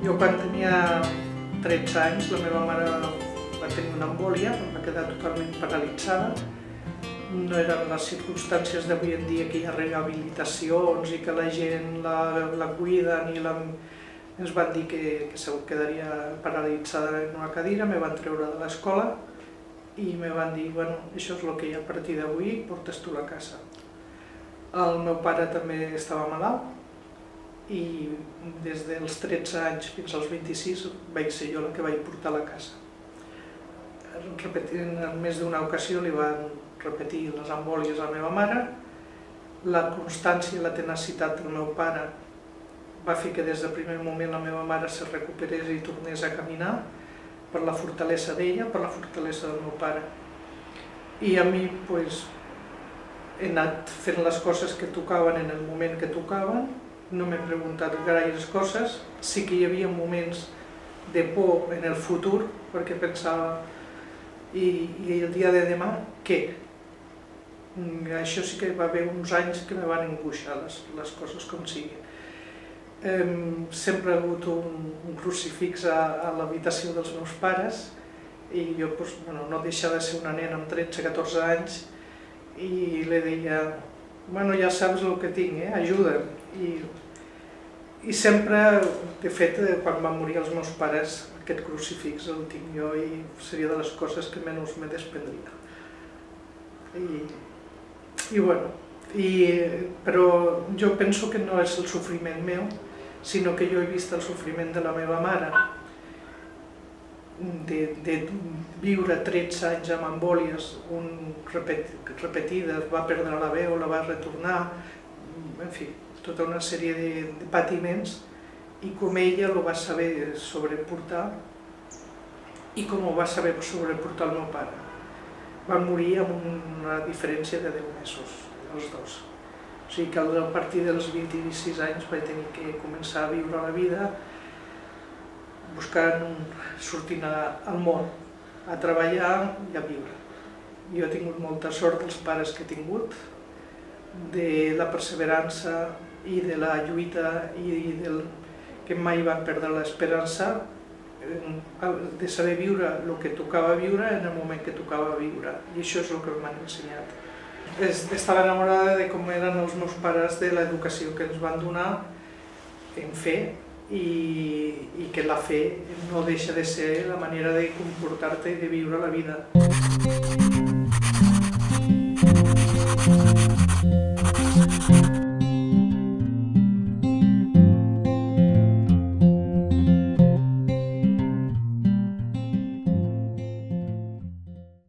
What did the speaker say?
Jo quan tenia 13 anys la meva mare va tenir una embòlia, va quedar totalment paralitzada. No eren les circumstàncies d'avui en dia que hi ha rehabilitacions i que la gent la cuiden i ens van dir que se quedaria paralitzada en una cadira, me van treure de l'escola i me van dir, bueno, això és el que hi ha a partir d'avui, portes tu a casa. El meu pare també estava malalt i des dels 13 anys fins als 26 vaig ser jo la que vaig portar a la casa. Repetint, en més d'una ocasió li van repetir les embòlies a la meva mare. La constància i la tenacitat del meu pare va fer que des del primer moment la meva mare se recuperés i tornés a caminar per la fortalesa d'ella, per la fortalesa del meu pare. I a mi he anat fent les coses que tocaven en el moment que tocaven, no m'he preguntat gaires coses, sí que hi havia moments de por en el futur, perquè pensava, i el dia de demà, què? Això sí que va haver uns anys que me van angoixar les coses com sigui. Sempre he hagut un crucifix a l'habitació dels meus pares i jo no deixava de ser una nena amb 13-14 anys i li deia, bueno, ja saps el que tinc, ajuda'm. I sempre, de fet, quan van morir els meus pares, aquest crucifix el tinc jo i seria de les coses que menys me desprendria. Però jo penso que no és el sofriment meu, sinó que jo he vist el sofriment de la meva mare, de viure 13 anys amb embòlies repetides, va perdre la veu, la va retornar, en fi, tota una sèrie de patiments, i com ella ho va saber sobreportar i com ho va saber sobreportar el meu pare. Van morir amb una diferència de 10 mesos, els dos. O sigui que a partir dels 26 anys vaig tenir que començar a viure la vida sortint al món, a treballar i a viure. Jo he tingut molta sort dels pares que he tingut, de la perseverança i de la lluita i que mai van perdre l'esperança de saber viure el que tocava viure en el moment que tocava viure, i això és el que m'han ensenyat. Estava enamorada de com eren els meus pares, de l'educació que ens van donar en fe, i que la fe no deixa de ser la manera de comportar-te i de viure la vida.